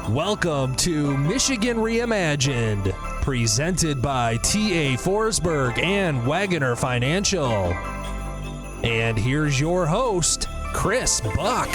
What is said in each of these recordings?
Welcome to Michigan Reimagined, presented by T.A. Forsberg and Wagoner Financial. And here's your host, Chris Buck.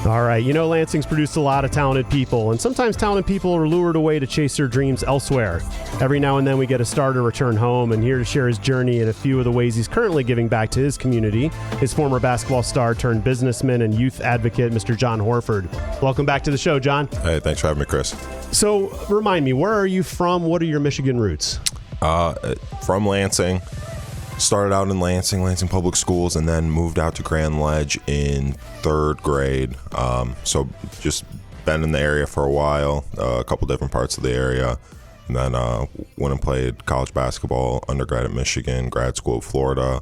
All right, you know Lansing's produced a lot of talented people, and sometimes talented people are lured away to chase their dreams elsewhere. Every now and then we get a starter return home, and here to share his journey and a few of the ways he's currently giving back to his community, his former basketball star turned businessman and youth advocate, Mr. Jon Horford. Welcome back to the show, Jon. Hey, thanks for having me, Chris. So, remind me, where are you from? What are your Michigan roots? From Lansing. Started out in Lansing Public Schools, and then moved out to Grand Ledge in third grade. So just been in the area for a while, a couple different parts of the area. And then went and played college basketball, undergrad at Michigan, grad school at Florida,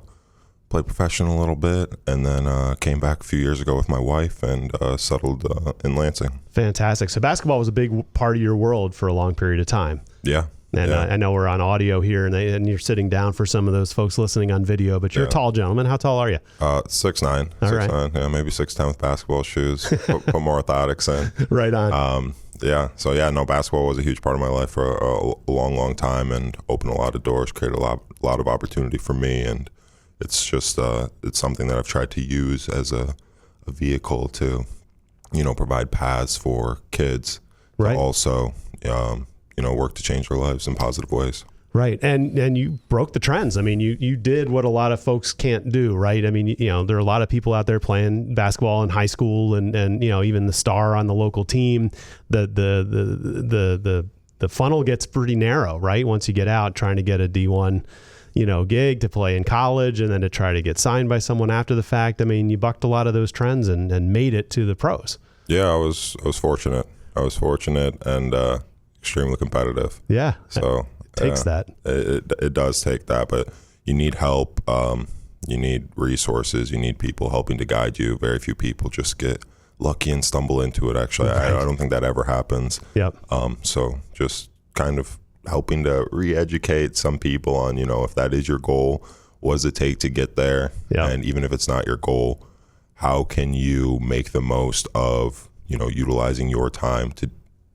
played professional a little bit, and then came back a few years ago with my wife and settled in Lansing. Fantastic. So basketball was a big part of your world for a long period of time. Yeah. And yeah. I know we're on audio here, and you're sitting down for some of those folks listening on video, but you're a tall gentleman. How tall are you? 6'9". All right. 6'9", yeah, maybe 6'10" with basketball shoes. Put more orthotics in. Right on. Basketball was a huge part of my life for a long, long time, and opened a lot of doors, created a lot of opportunity for me, and it's just it's something that I've tried to use as a vehicle to, provide paths for kids, right? To also, work to change their lives in positive ways. Right. And you broke the trends. I mean, you did what a lot of folks can't do, right? I mean, there are a lot of people out there playing basketball in high school and even the star on the local team. The funnel gets pretty narrow, right? Once you get out trying to get a D1, gig to play in college and then to try to get signed by someone after the fact. I mean, you bucked a lot of those trends and made it to the pros. Yeah, I was fortunate. And extremely competitive. Yeah. So it takes that. It does take that, but you need help. You need resources. You need people helping to guide you. Very few people just get lucky and stumble into it. Actually, right. I don't think that ever happens. Yep. So just kind of helping to re-educate some people on, if that is your goal, what does it take to get there? Yep. And even if it's not your goal, how can you make the most of, utilizing your time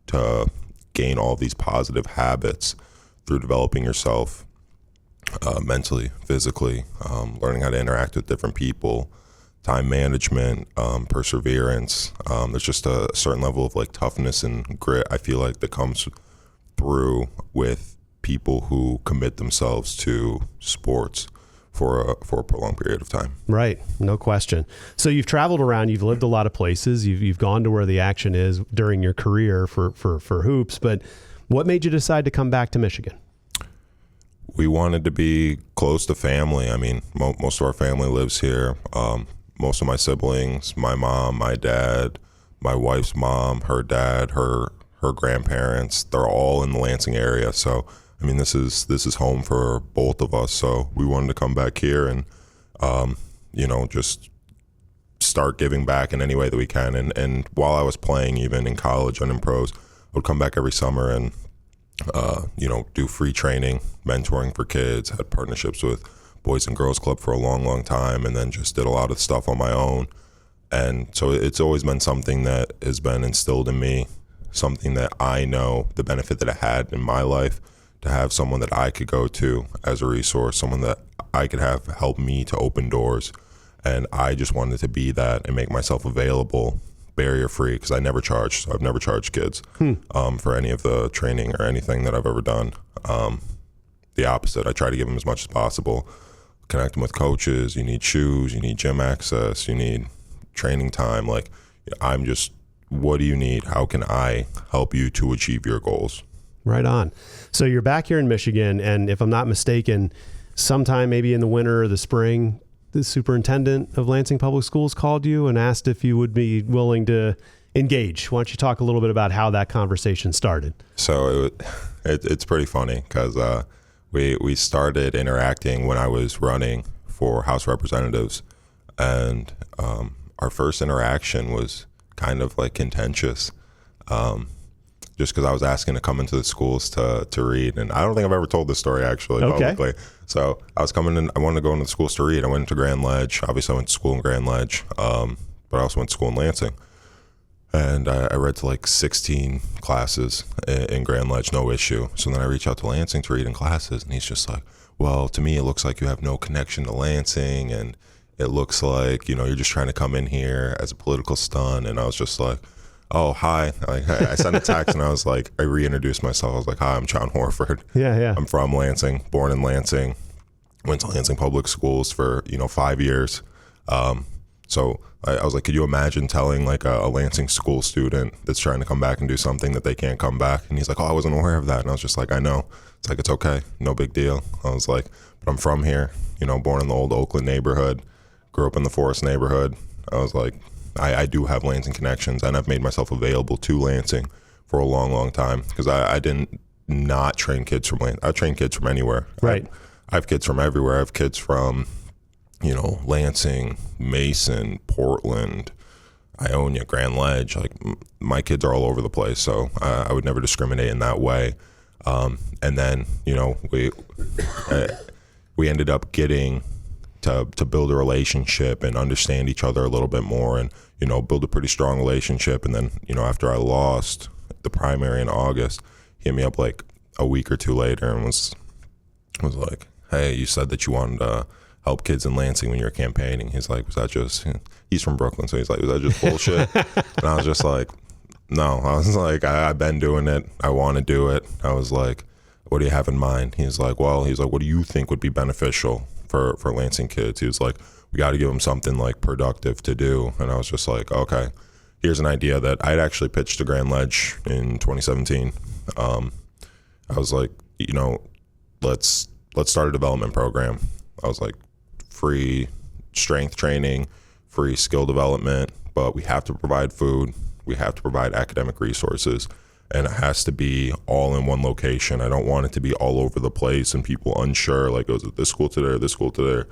to gain all these positive habits through developing yourself mentally, physically, learning how to interact with different people, time management, perseverance. There's just a certain level of toughness and grit, I feel like, that comes through with people who commit themselves to sports for a prolonged period of time. Right. No question. So you've traveled around, you've lived a lot of places, you've gone to where the action is during your career for hoops, but what made you decide to come back to Michigan? We wanted to be close to family. I mean, most of our family lives here. Most of my siblings, my mom, my dad, my wife's mom, her dad, her grandparents, they're all in the Lansing area. So I mean, this is home for both of us, so we wanted to come back here and, just start giving back in any way that we can. And while I was playing, even in college and in pros, I would come back every summer and, do free training, mentoring for kids, had partnerships with Boys and Girls Club for a long, long time, and then just did a lot of stuff on my own. And so it's always been something that has been instilled in me, something that I know the benefit that it had in my life, to have someone that I could go to as a resource, someone that I could have help me to open doors. And I just wanted to be that and make myself available, barrier free, because I never charged. So I've never charged kids for any of the training or anything that I've ever done. The opposite, I try to give them as much as possible, connect them with coaches. You need shoes, you need gym access, you need training time. What do you need? How can I help you to achieve your goals? Right on. So you're back here in Michigan, and if I'm not mistaken, sometime maybe in the winter or the spring, the superintendent of Lansing Public Schools called you and asked if you would be willing to engage. Why don't you talk a little bit about how that conversation started? So it's pretty funny because we started interacting when I was running for House Representatives, and our first interaction was kind of contentious. Just because I was asking to come into the schools to read. And I don't think I've ever told this story actually publicly. So I was coming in, I wanted to go into the schools to read. I went into Grand Ledge. Obviously I went to school in Grand Ledge, but I also went to school in Lansing. And I read to like 16 classes in Grand Ledge, no issue. So then I reach out to Lansing to read in classes, and he's just like, well, to me, it looks like you have no connection to Lansing, and it looks like, you're just trying to come in here as a political stunt. And I was just like, oh, hi. I sent a text, and I was like, I reintroduced myself. I was like, hi, I'm Jon Horford. Yeah. I'm from Lansing, born in Lansing, went to Lansing Public Schools for, 5 years. So I was like, could you imagine telling like a Lansing school student that's trying to come back and do something that they can't come back? And he's like, oh, I wasn't aware of that. And I was just like, I know. It's like, it's okay. No big deal. I was like, but I'm from here, born in the old Oakland neighborhood, grew up in the Forest neighborhood. I was like, I do have Lansing connections, and I've made myself available to Lansing for a long, long time, because I didn't not train kids from Lansing. I train kids from anywhere. Right. I have kids from everywhere. I have kids from Lansing, Mason, Portland, Ionia, Grand Ledge. Like, my kids are all over the place, so I would never discriminate in that way. And then, we ended up getting to build a relationship and understand each other a little bit more, and, build a pretty strong relationship. And then, after I lost the primary in August, he hit me up like a week or two later and was like, hey, you said that you wanted to help kids in Lansing when you were campaigning. He's like, was that just, he's from Brooklyn, so he's like, was that just bullshit? And I was just like, no. I was like, I've been doing it. I want to do it. I was like, what do you have in mind? He's like, what do you think would be beneficial for Lansing kids? He was like, we got to give them something like productive to do. And I was just like, okay, here's an idea that I'd actually pitched to Grand Ledge in 2017. I was like, let's start a development program. I was like, free strength training, free skill development, but we have to provide food. We have to provide academic resources, and it has to be all in one location. I don't want it to be all over the place and people unsure, like, was it this school to there, this school to there?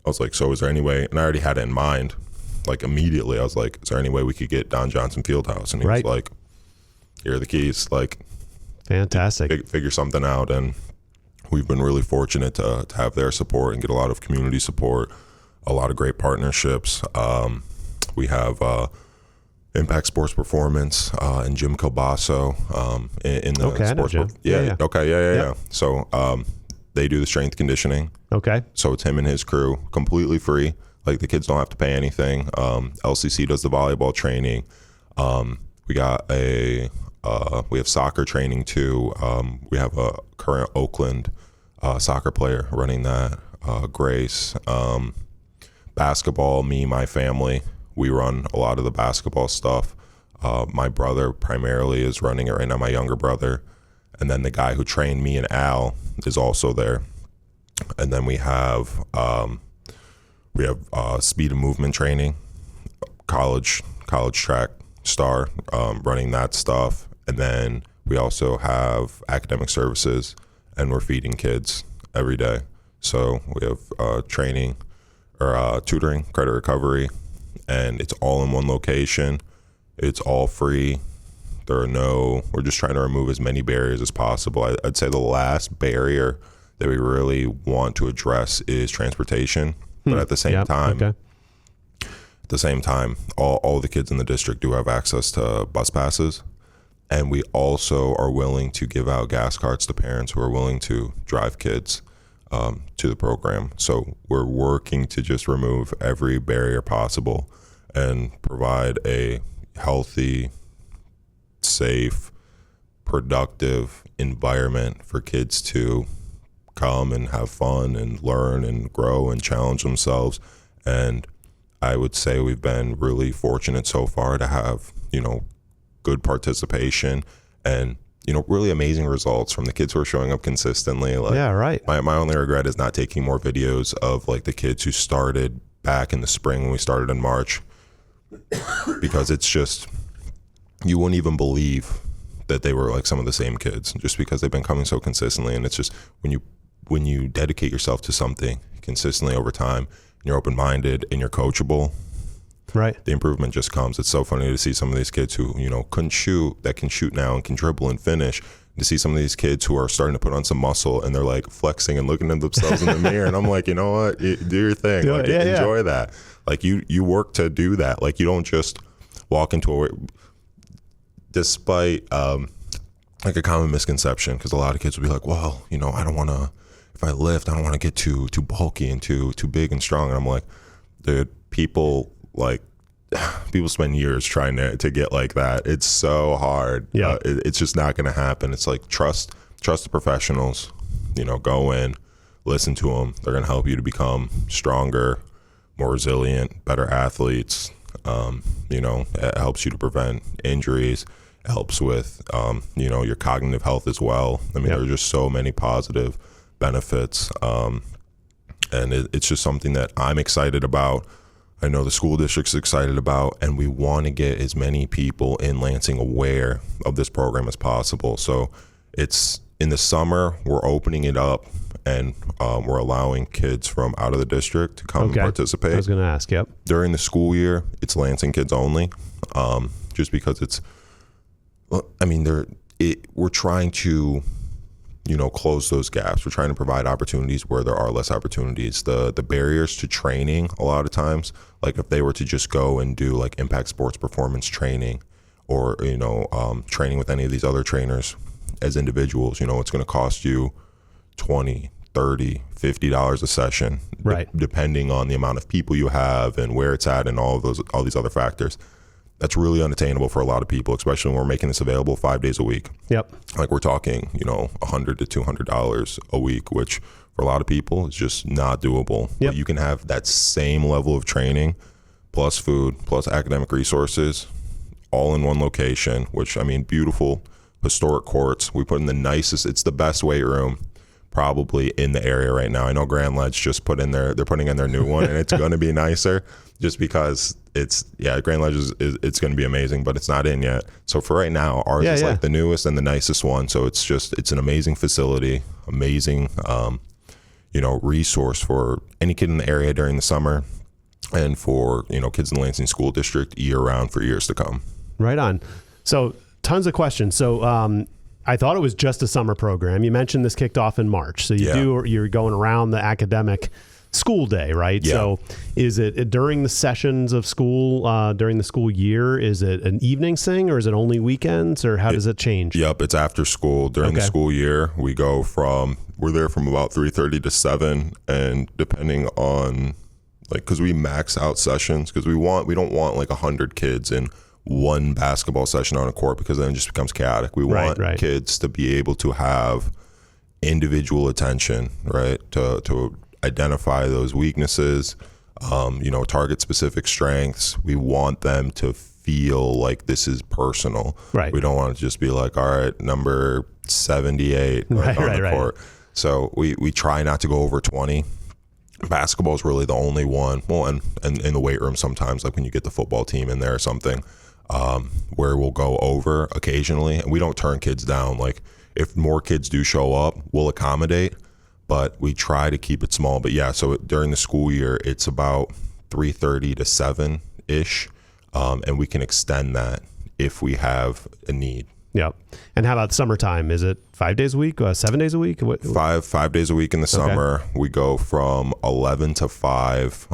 I was like, so is there any way? And I already had it in mind. Like, immediately, I was like, is there any way we could get Don Johnson Fieldhouse? And he was like, here are the keys. Like, fantastic. Figure something out. And we've been really fortunate to have their support and get a lot of community support, a lot of great partnerships. We have Impact Sports Performance and Jim Kilbasso in the okay, sports. I know Jim. Yeah. Okay. Yeah. Yep. So they do the strength conditioning. Okay. So it's him and his crew, completely free. Like, the kids don't have to pay anything. LCC does the volleyball training. We have soccer training too. We have a current Oakland soccer player running that, Grace. Basketball, me, my family, we run a lot of the basketball stuff. My brother primarily is running it right now, my younger brother. And then the guy who trained me and Al is also there. And then we have speed and movement training, college track star running that stuff. And then we also have academic services, and we're feeding kids every day. So we have training or tutoring, credit recovery, and it's all in one location. It's all free. We're just trying to remove as many barriers as possible. I'd say the last barrier that we really want to address is transportation. But at the same time, all the kids in the district do have access to bus passes. And we also are willing to give out gas cards to parents who are willing to drive kids to the program. So we're working to just remove every barrier possible and provide a healthy, safe, productive environment for kids to come and have fun and learn and grow and challenge themselves. And I would say we've been really fortunate so far to have, good participation and, really amazing results from the kids who are showing up consistently. Like, yeah, right. My only regret is not taking more videos of like the kids who started back in the spring when we started in March, because it's just, you wouldn't even believe that they were like some of the same kids just because they've been coming so consistently. And it's just when you dedicate yourself to something consistently over time, and you're open-minded and you're coachable, right, the improvement just comes. It's so funny to see some of these kids who, couldn't shoot, that can shoot now and can dribble and finish. To see some of these kids who are starting to put on some muscle and they're like flexing and looking at themselves in the mirror. And I'm like, you know what? Do your thing. Enjoy that. Like you work to do that. Like, you don't just walk into despite like a common misconception, because a lot of kids will be like, well, I don't want to, if I lift, I don't want to get too bulky and too big and strong. And I'm like, dude, people spend years trying to get like that. It's so hard. Yeah. It's just not going to happen. It's like trust the professionals. Go in, listen to them. They're going to help you to become stronger, more resilient, better athletes. It helps you to prevent injuries. It helps with your cognitive health as well. I mean, There are just so many positive benefits, and it's just something that I'm excited about. I know the school district's excited about, and we want to get as many people in Lansing aware of this program as possible. So it's in the summer, we're opening it up, and we're allowing kids from out of the district to come and participate. I was going to ask, yep. During the school year, it's Lansing kids only, just because we're trying to close those gaps. We're trying to provide opportunities where there are less opportunities. The barriers to training, a lot of times, like if they were to just go and do like impact sports performance training, or training with any of these other trainers as individuals, it's going to cost you $20, $30, $50 a session, right? Depending on the amount of people you have and where it's at and all these other factors. That's really unattainable for a lot of people, especially when we're making this available 5 days a week. Yep. Like we're talking, $100 to $200 a week, which for a lot of people is just not doable. Yep. But you can have that same level of training, plus food, plus academic resources, all in one location, which, beautiful historic courts. We put in the nicest, it's the best weight room probably in the area right now. I know Grand Ledge just they're putting in their new one, and it's going to be nicer just because Grand Ledge it's going to be amazing, but it's not in yet. So for right now, ours is like the newest and the nicest one. So it's an amazing facility, amazing, resource for any kid in the area during the summer, and for, kids in the Lansing School District year round for years to come. Right on. So tons of questions. So, I thought it was just a summer program. You mentioned this kicked off in March. So you're going around the academic school day, right? Yeah. So is it during the sessions of school, during the school year, is it an evening thing, or is it only weekends, or how does it change? Yep. It's after school. During the school year, we're there from about 3:30 to 7. And depending on cause we max out sessions, cause we don't want like 100 kids in one basketball session on a court, because then it just becomes chaotic. We want kids to be able to have individual attention, right? To identify those weaknesses, target specific strengths. We want them to feel like this is personal. Right. We don't want to just be like, all right, number 78 on the court. So we try not to go over 20. Basketball is really the only one. Well, and in the weight room sometimes, like when you get the football team in there or something, where we'll go over occasionally, and we don't turn kids down. Like if more kids do show up, we'll accommodate, but we try to keep it small. But so during the school year, it's about 3:30 to 7-ish, and we can extend that if we have a need. Yep. And how about summertime? Is it 5 days a week, 7 days a week? Five days a week in the summer. We go from 11 to 5.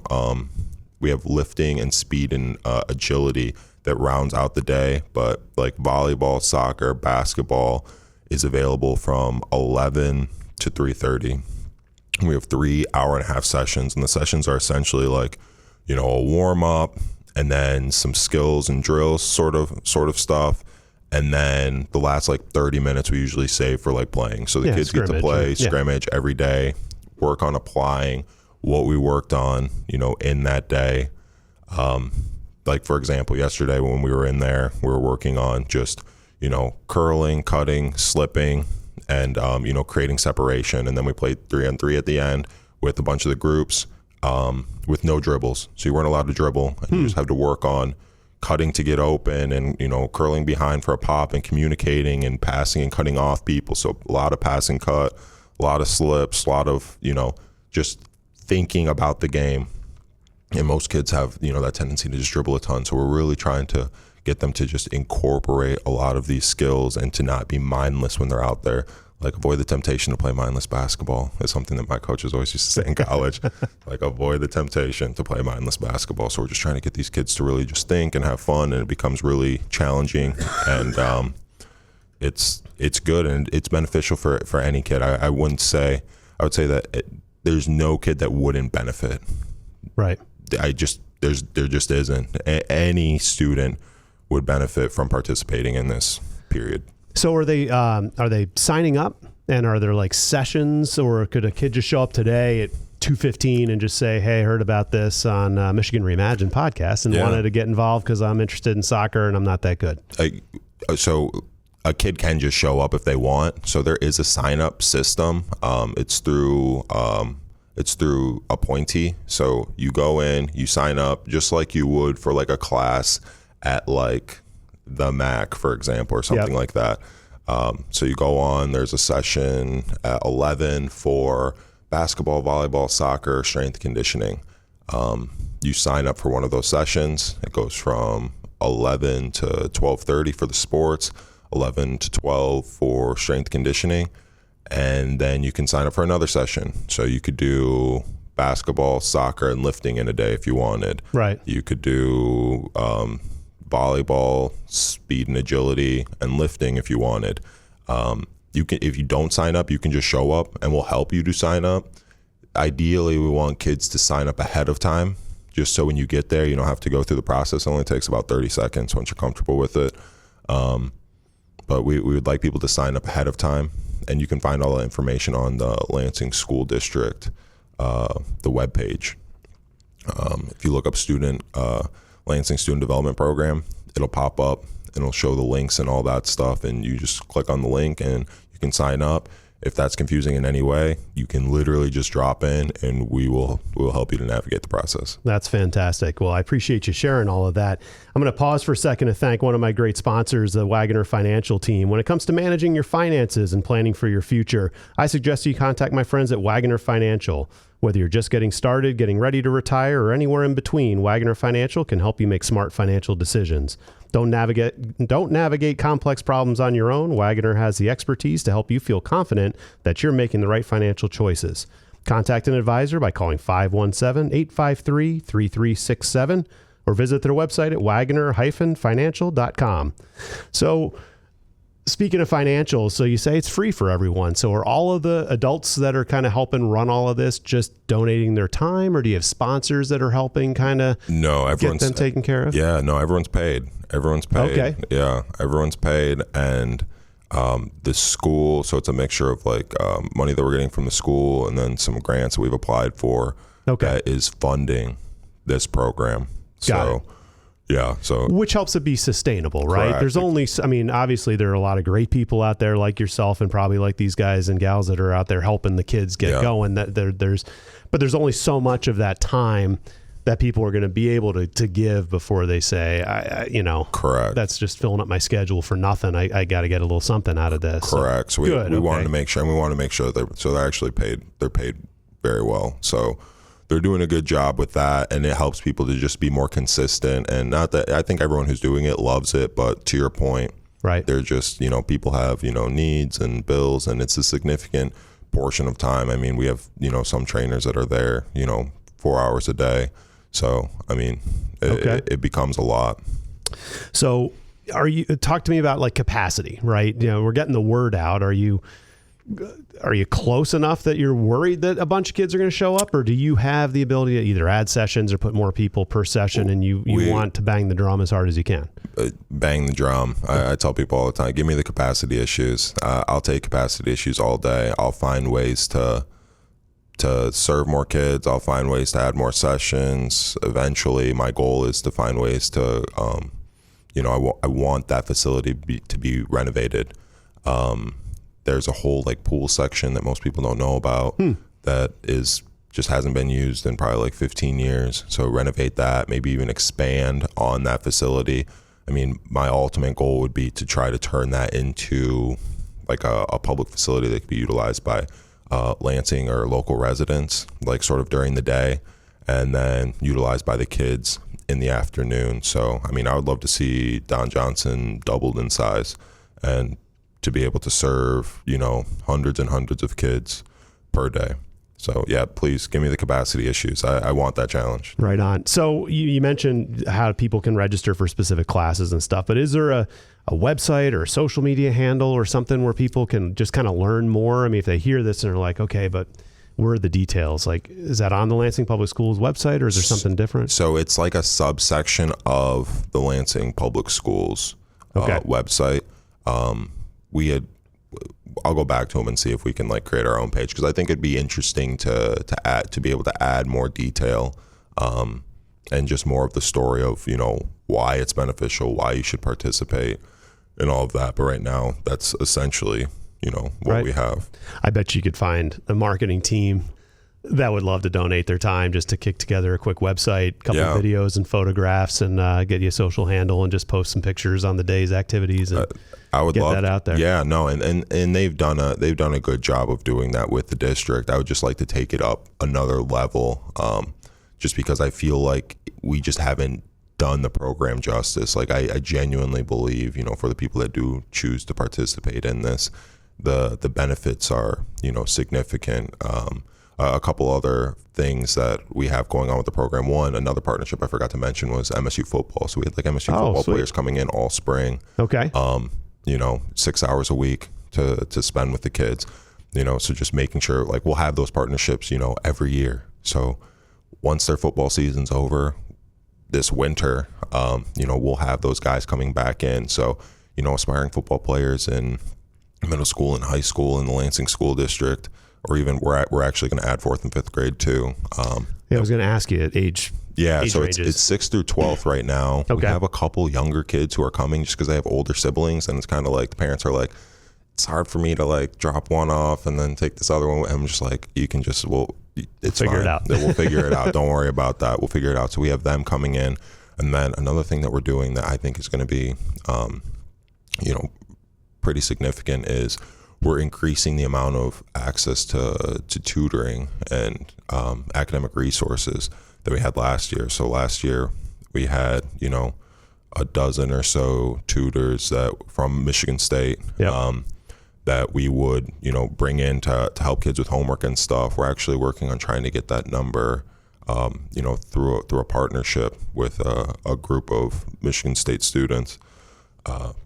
We have lifting and speed and agility that rounds out the day, but like volleyball, soccer, basketball is available from 11 to 3:30. We have 3 hour-and-a-half sessions, and the sessions are essentially like, a warm-up, and then some skills and drills sort of stuff. And then the last 30 minutes we usually save for playing. So the kids get to play scrimmage every day, work on applying what we worked on, in that day. For example, yesterday when we were in there, we were working on just, curling, cutting, slipping, and, creating separation. And then we played 3-on-3 at the end with a bunch of the groups, with no dribbles. So you weren't allowed to dribble, and you just have to work on cutting to get open, and curling behind for a pop, and communicating and passing and cutting off people. So a lot of pass and cut, a lot of slips, a lot of just thinking about the game. And most kids have that tendency to just dribble a ton. So we're really trying to get them to just incorporate a lot of these skills and to not be mindless when they're out there. like avoid the temptation to play mindless basketball is something that my coaches always used to say in college. Like avoid the temptation to play mindless basketball. So we're just trying to get these kids to really just think and have fun, and it becomes really challenging. And it's good and it's beneficial for any kid. I would say that there's no kid that wouldn't benefit. Right. There just isn't. Any student would benefit from participating in this period. So are they signing up, and are there like sessions, or could a kid just show up today at 2:15 and just say, hey, I heard about this on Michigan Reimagined podcast and wanted to get involved because I'm interested in soccer and I'm not that good? So a kid can just show up if they want. So there is a sign up system. It's through appointee. So you go in, you sign up just like you would for like a class at like the MAC, for example, or something like that. So you go on, there's a session at 11 for basketball, volleyball, soccer, strength conditioning. You sign up for one of those sessions. It goes from 11 to 12:30 for the sports, 11 to 12 for strength conditioning. And then you can sign up for another session. So you could do basketball, soccer, and lifting in a day if you wanted. Right. You could do volleyball, speed and agility, and lifting if you wanted. You can, if you don't sign up, you can just show up and we'll help you to sign up. Ideally, we want kids to sign up ahead of time, just so when you get there, you don't have to go through the process. It only takes about 30 seconds once you're comfortable with it. But we would like people to sign up ahead of time. And you can find all the information on the Lansing School District, the webpage. If you look up Lansing Student Development Program, it'll pop up and it'll show the links and all that stuff. And you just click on the link and you can sign up. If that's confusing in any way, you can literally just drop in and we will help you to navigate the process. That's fantastic. Well, I appreciate you sharing all of that. I'm going to pause for a second to thank one of my great sponsors, the Wagoner Financial Team. When it comes to managing your finances and planning for your future, I suggest you contact my friends at Wagoner Financial. Whether you're just getting started, getting ready to retire, or anywhere in between, Wagoner Financial can help you make smart financial decisions. Don't navigate complex problems on your own. Wagoner has the expertise to help you feel confident that you're making the right financial choices. Contact an advisor by calling 517-853-3367 or visit their website at wagoner-financial.com. So, speaking of financials, so you say it's free for everyone. So are all of the adults that are kind of helping run all of this just donating their time, or do you have sponsors that are helping kind of get them taken care of? Yeah, no, everyone's paid. Everyone's paid. Okay. Yeah, everyone's paid. And the school, so it's a mixture of like money that we're getting from the school and then some grants that we've applied for that is funding this program. Got it. Yeah. So which helps it be sustainable, right? Correct. There's only, I mean, obviously there are a lot of great people out there like yourself and probably like these guys and gals that are out there helping the kids get going. But there's only so much of that time that people are going to be able to give before they say, correct. That's just filling up my schedule for nothing. I got to get a little something out of this. Correct. So we wanted to make sure, and we want to make sure that they're actually paid. They're paid very well. So they're doing a good job with that, and it helps people to just be more consistent. And not that I think everyone who's doing it loves it, but to your point, right? They're just, people have, needs and bills, and it's a significant portion of time. I mean, we have, some trainers that are there, 4 hours a day. So, I mean, it becomes a lot. So talk to me about like capacity, right? We're getting the word out. Are you close enough that you're worried that a bunch of kids are going to show up, or do you have the ability to either add sessions or put more people per session, and you want to bang the drum as hard as you can? Bang the drum. I tell people all the time, give me the capacity issues. I'll take capacity issues all day. I'll find ways to serve more kids. I'll find ways to add more sessions. Eventually, my goal is to find ways to, I want that facility to be renovated. There's a whole like pool section that most people don't know about that just hasn't been used in probably like 15 years. So renovate that, maybe even expand on that facility. I mean, my ultimate goal would be to try to turn that into like a public facility that could be utilized by Lansing or local residents, like sort of during the day, and then utilized by the kids in the afternoon. So, I mean, I would love to see Don Johnson doubled in size and to be able to serve, hundreds and hundreds of kids per day. So yeah, please give me the capacity issues. I want that challenge. Right on. So you mentioned how people can register for specific classes and stuff, but is there a website or a social media handle or something where people can just kind of learn more? I mean, if they hear this and they're like, okay, but where are the details? Like, is that on the Lansing Public Schools website, or is there something different? So it's like a subsection of the Lansing Public Schools website. I'll go back to them and see if we can like create our own page, because I think it'd be interesting to be able to add more detail and just more of the story of why it's beneficial, why you should participate, and all of that. But right now, that's essentially what we have. I bet you could find a marketing team that would love to donate their time just to kick together a quick website, couple of videos and photographs, and get you a social handle and just post some pictures on the day's activities and I would get love that out there. Yeah, no, and they've done a good job of doing that with the district. I would just like to take it up another level, just because I feel like we just haven't done the program justice. Like I genuinely believe, for the people that do choose to participate in this, the benefits are significant. A couple other things that we have going on with the program. One, another partnership I forgot to mention was MSU football. So we had like MSU football players coming in all spring. Okay. 6 hours a week to spend with the kids. So just making sure like we'll have those partnerships, every year. So once their football season's over this winter, we'll have those guys coming back in. So, aspiring football players in middle school and high school in the Lansing School District, or even we're actually going to add 4th and 5th grade too. I was going to ask you at age. Yeah, age so ranges. it's 6th through 12th right now. Okay. We have a couple younger kids who are coming just because they have older siblings, and it's kind of like the parents are like, it's hard for me to like drop one off and then take this other one. And I'm just like, you can just it's figure fine. it out. We'll figure it out. Don't worry about that. We'll figure it out. So we have them coming in, and then another thing that we're doing that I think is going to be, pretty significant is we're increasing the amount of access to tutoring and academic resources that we had last year. So last year we had, a dozen or so tutors that from Michigan State that we would, bring in to help kids with homework and stuff. We're actually working on trying to get that number, through a partnership with a group of Michigan State students.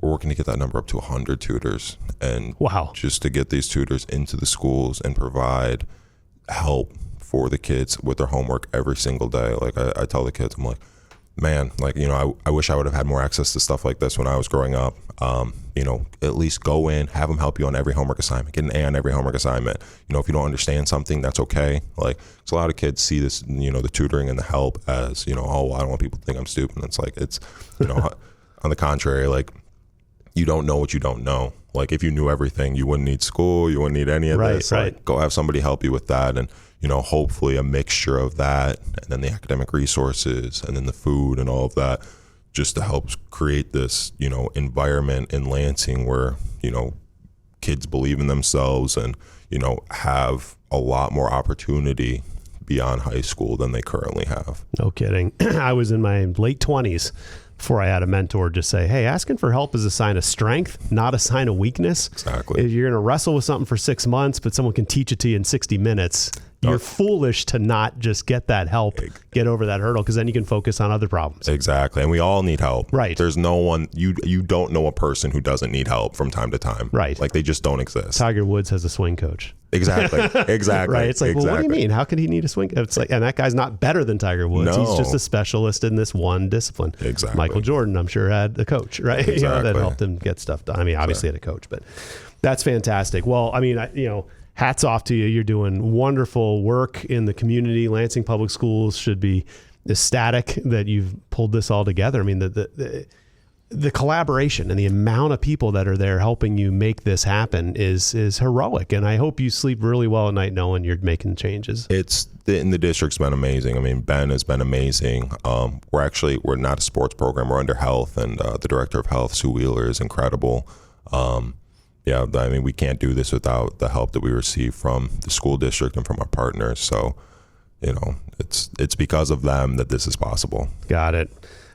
We're working to get that number up to 100 tutors, and just to get these tutors into the schools and provide help for the kids with their homework every single day. Like I tell the kids, I'm like, man, like, I wish I would have had more access to stuff like this when I was growing up. At least go in, have them help you on every homework assignment, get an A on every homework assignment. If you don't understand something, that's okay. Like, so a lot of kids see this, the tutoring and the help as, oh, I don't want people to think I'm stupid. It's like, it's, on the contrary, like, you don't know what you don't know. Like, if you knew everything, you wouldn't need school, you wouldn't need any of this. Right. Like, go have somebody help you with that, and hopefully a mixture of that, and then the academic resources, and then the food and all of that, just to help create this environment in Lansing where kids believe in themselves and have a lot more opportunity beyond high school than they currently have. No kidding. I was in my late 20s before I had a mentor just say, hey, asking for help is a sign of strength, not a sign of weakness. Exactly. If you're going to wrestle with something for 6 months, but someone can teach it to you in 60 minutes, you're foolish to not just get that help, get over that hurdle, because then you can focus on other problems. Exactly. And we all need help. Right. There's no one, you don't know a person who doesn't need help from time to time. Right. Like, they just don't exist. Tiger Woods has a swing coach. Exactly. Right. It's like, well, what do you mean? How could he need a swing? It's like, and that guy's not better than Tiger Woods. No. He's just a specialist in this one discipline. Exactly. Michael Jordan, I'm sure, had a coach, right? Exactly. That helped him get stuff done. I mean, obviously had a coach, but that's fantastic. Well, I mean, hats off to you. You're doing wonderful work in the community. Lansing Public Schools should be ecstatic that you've pulled this all together. I mean, the collaboration and the amount of people that are there helping you make this happen is heroic. And I hope you sleep really well at night knowing you're making changes. The district's been amazing. I mean, Ben has been amazing. We're not a sports program. We're under health, and the director of health, Sue Wheeler, is incredible. I mean, we can't do this without the help that we receive from the school district and from our partners. So, it's because of them that this is possible. Got it.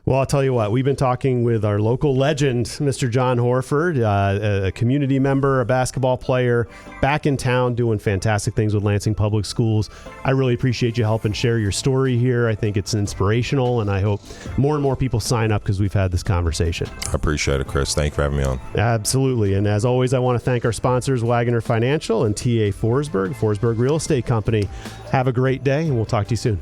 Well, I'll tell you what, we've been talking with our local legend, Mr. Jon Horford, a community member, a basketball player, back in town doing fantastic things with Lansing Public Schools. I really appreciate you helping share your story here. I think it's inspirational, and I hope more and more people sign up because we've had this conversation. I appreciate it, Chris. Thank you for having me on. Absolutely. And as always, I want to thank our sponsors, Wagoner Financial and TA Forsberg Real Estate Company. Have a great day, and we'll talk to you soon.